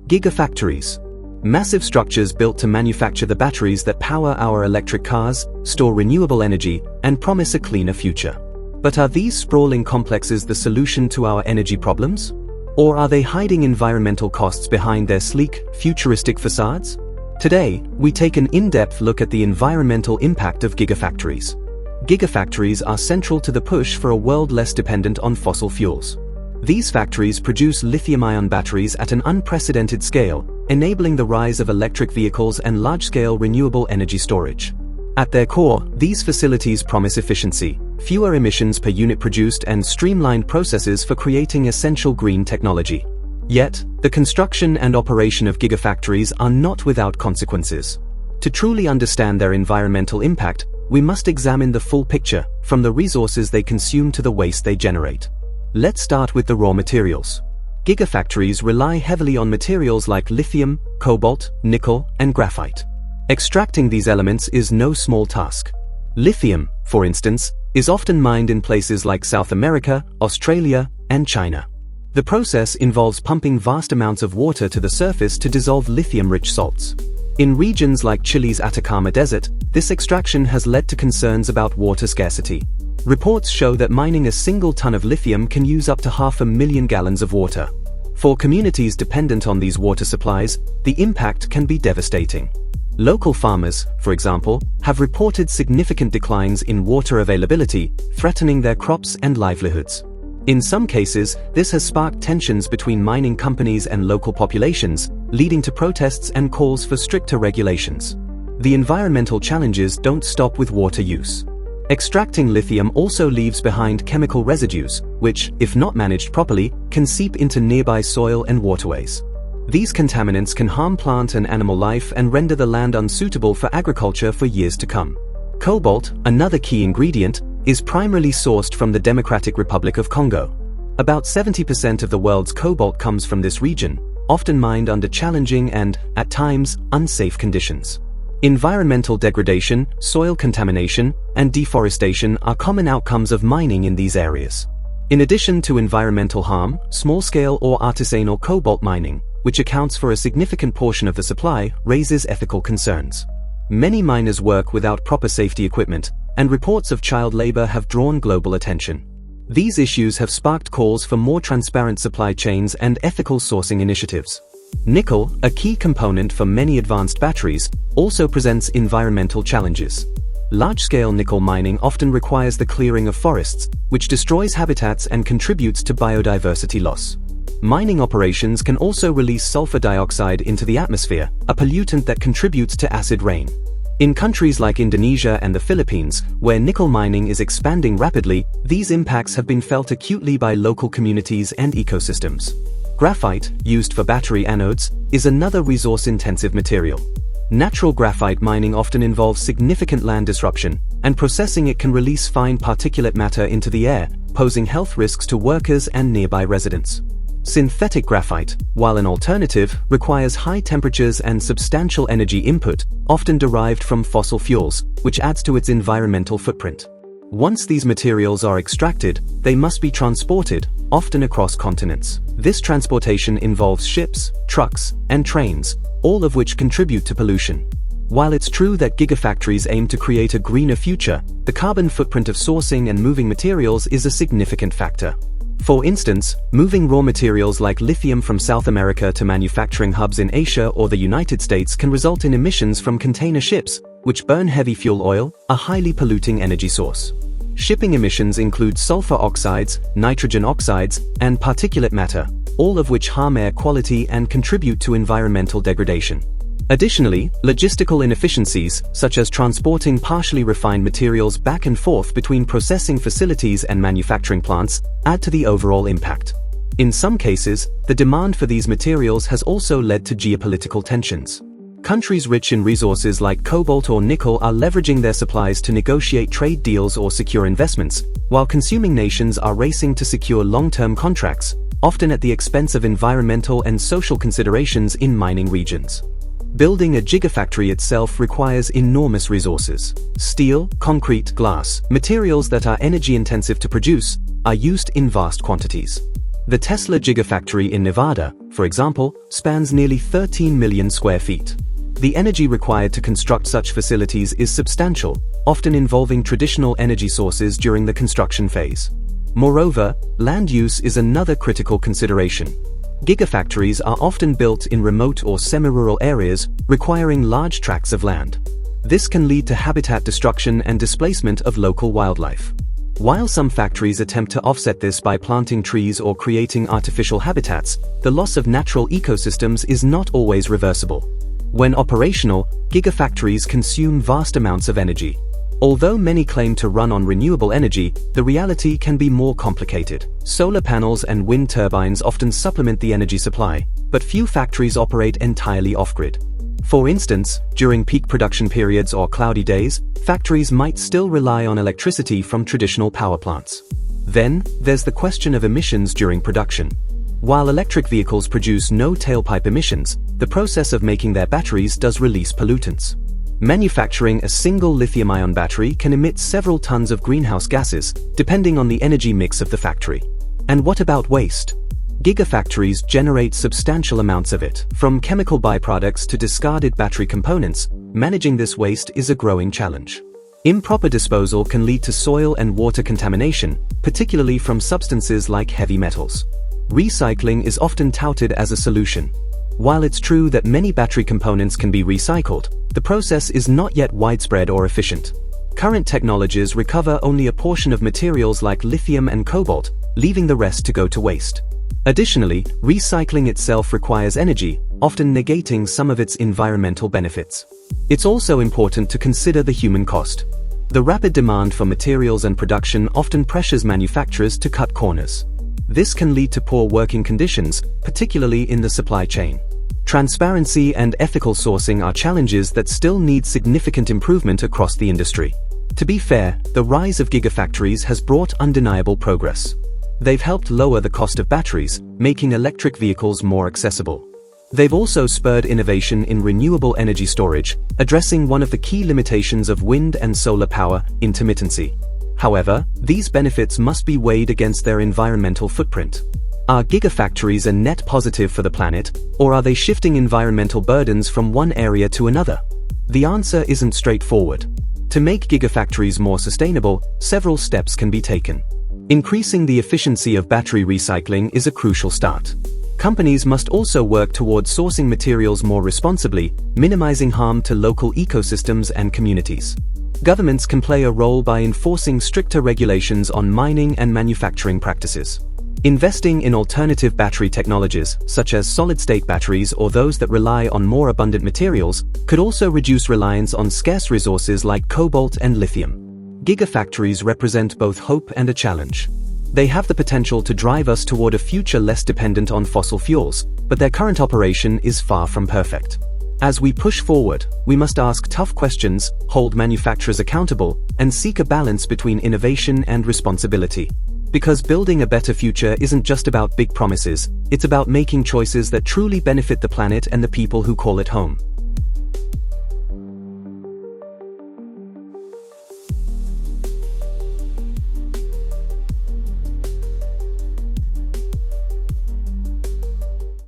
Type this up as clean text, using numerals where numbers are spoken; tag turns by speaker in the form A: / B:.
A: Gigafactories. Massive structures built to manufacture the batteries that power our electric cars, store renewable energy, and promise a cleaner future. But are these sprawling complexes the solution to our energy problems? Or are they hiding environmental costs behind their sleek, futuristic facades? Today, we take an in-depth look at the environmental impact of gigafactories. Gigafactories are central to the push for a world less dependent on fossil fuels. These factories produce lithium-ion batteries at an unprecedented scale, enabling the rise of electric vehicles and large-scale renewable energy storage. At their core, these facilities promise efficiency, fewer emissions per unit produced, and streamlined processes for creating essential green technology. Yet, the construction and operation of gigafactories are not without consequences. To truly understand their environmental impact, we must examine the full picture, from the resources they consume to the waste they generate. Let's start with the raw materials. Gigafactories rely heavily on materials like lithium, cobalt, nickel, and graphite. Extracting these elements is no small task. Lithium, for instance, is often mined in places like South America, Australia, and China. The process involves pumping vast amounts of water to the surface to dissolve lithium-rich salts. In regions like Chile's Atacama Desert, this extraction has led to concerns about water scarcity. Reports show that mining a single ton of lithium can use up to 500,000 gallons of water. For communities dependent on these water supplies, the impact can be devastating. Local farmers, for example, have reported significant declines in water availability, threatening their crops and livelihoods. In some cases, this has sparked tensions between mining companies and local populations, leading to protests and calls for stricter regulations. The environmental challenges don't stop with water use. Extracting lithium also leaves behind chemical residues, which, if not managed properly, can seep into nearby soil and waterways. These contaminants can harm plant and animal life and render the land unsuitable for agriculture for years to come. Cobalt, another key ingredient, is primarily sourced from the Democratic Republic of Congo. About 70% of the world's cobalt comes from this region, often mined under challenging and, at times, unsafe conditions. Environmental degradation, soil contamination, and deforestation are common outcomes of mining in these areas. In addition to environmental harm, small-scale or artisanal cobalt mining, which accounts for a significant portion of the supply, raises ethical concerns. Many miners work without proper safety equipment, and reports of child labor have drawn global attention. These issues have sparked calls for more transparent supply chains and ethical sourcing initiatives. Nickel, a key component for many advanced batteries, also presents environmental challenges. Large-scale nickel mining often requires the clearing of forests, which destroys habitats and contributes to biodiversity loss. Mining operations can also release sulfur dioxide into the atmosphere, a pollutant that contributes to acid rain. In countries like Indonesia and the Philippines, where nickel mining is expanding rapidly, these impacts have been felt acutely by local communities and ecosystems. Graphite, used for battery anodes, is another resource-intensive material. Natural graphite mining often involves significant land disruption, and processing it can release fine particulate matter into the air, posing health risks to workers and nearby residents. Synthetic graphite, while an alternative, requires high temperatures and substantial energy input, often derived from fossil fuels, which adds to its environmental footprint. Once these materials are extracted, they must be transported, often across continents. This transportation involves ships, trucks, and trains, all of which contribute to pollution. While it's true that gigafactories aim to create a greener future, the carbon footprint of sourcing and moving materials is a significant factor. For instance, moving raw materials like lithium from South America to manufacturing hubs in Asia or the United States can result in emissions from container ships, which burn heavy fuel oil, a highly polluting energy source. Shipping emissions include sulfur oxides, nitrogen oxides, and particulate matter, all of which harm air quality and contribute to environmental degradation. Additionally, logistical inefficiencies, such as transporting partially refined materials back and forth between processing facilities and manufacturing plants, add to the overall impact. In some cases, the demand for these materials has also led to geopolitical tensions. Countries rich in resources like cobalt or nickel are leveraging their supplies to negotiate trade deals or secure investments, while consuming nations are racing to secure long-term contracts, often at the expense of environmental and social considerations in mining regions. Building a gigafactory itself requires enormous resources. Steel, concrete, glass, materials that are energy-intensive to produce, are used in vast quantities. The Tesla Gigafactory in Nevada, for example, spans nearly 13 million square feet. The energy required to construct such facilities is substantial, often involving traditional energy sources during the construction phase. Moreover, land use is another critical consideration. Gigafactories are often built in remote or semi-rural areas, requiring large tracts of land. This can lead to habitat destruction and displacement of local wildlife. While some factories attempt to offset this by planting trees or creating artificial habitats, the loss of natural ecosystems is not always reversible. When operational, gigafactories consume vast amounts of energy. Although many claim to run on renewable energy, the reality can be more complicated. Solar panels and wind turbines often supplement the energy supply, but few factories operate entirely off-grid. For instance, during peak production periods or cloudy days, factories might still rely on electricity from traditional power plants. Then, there's the question of emissions during production. While electric vehicles produce no tailpipe emissions, the process of making their batteries does release pollutants. Manufacturing a single lithium-ion battery can emit several tons of greenhouse gases, depending on the energy mix of the factory. And what about waste? Gigafactories generate substantial amounts of it. From chemical byproducts to discarded battery components, managing this waste is a growing challenge. Improper disposal can lead to soil and water contamination, particularly from substances like heavy metals. Recycling is often touted as a solution. While it's true that many battery components can be recycled, the process is not yet widespread or efficient. Current technologies recover only a portion of materials like lithium and cobalt, leaving the rest to go to waste. Additionally, recycling itself requires energy, often negating some of its environmental benefits. It's also important to consider the human cost. The rapid demand for materials and production often pressures manufacturers to cut corners. This can lead to poor working conditions, particularly in the supply chain. Transparency and ethical sourcing are challenges that still need significant improvement across the industry. To be fair, the rise of gigafactories has brought undeniable progress. They've helped lower the cost of batteries, making electric vehicles more accessible. They've also spurred innovation in renewable energy storage, addressing one of the key limitations of wind and solar power: intermittency. However, these benefits must be weighed against their environmental footprint. Are gigafactories a net positive for the planet, or are they shifting environmental burdens from one area to another? The answer isn't straightforward. To make gigafactories more sustainable, several steps can be taken. Increasing the efficiency of battery recycling is a crucial start. Companies must also work towards sourcing materials more responsibly, minimizing harm to local ecosystems and communities. Governments can play a role by enforcing stricter regulations on mining and manufacturing practices. Investing in alternative battery technologies, such as solid-state batteries or those that rely on more abundant materials, could also reduce reliance on scarce resources like cobalt and lithium. Gigafactories represent both hope and a challenge. They have the potential to drive us toward a future less dependent on fossil fuels, but their current operation is far from perfect. As we push forward, we must ask tough questions, hold manufacturers accountable, and seek a balance between innovation and responsibility. Because building a better future isn't just about big promises, it's about making choices that truly benefit the planet and the people who call it home.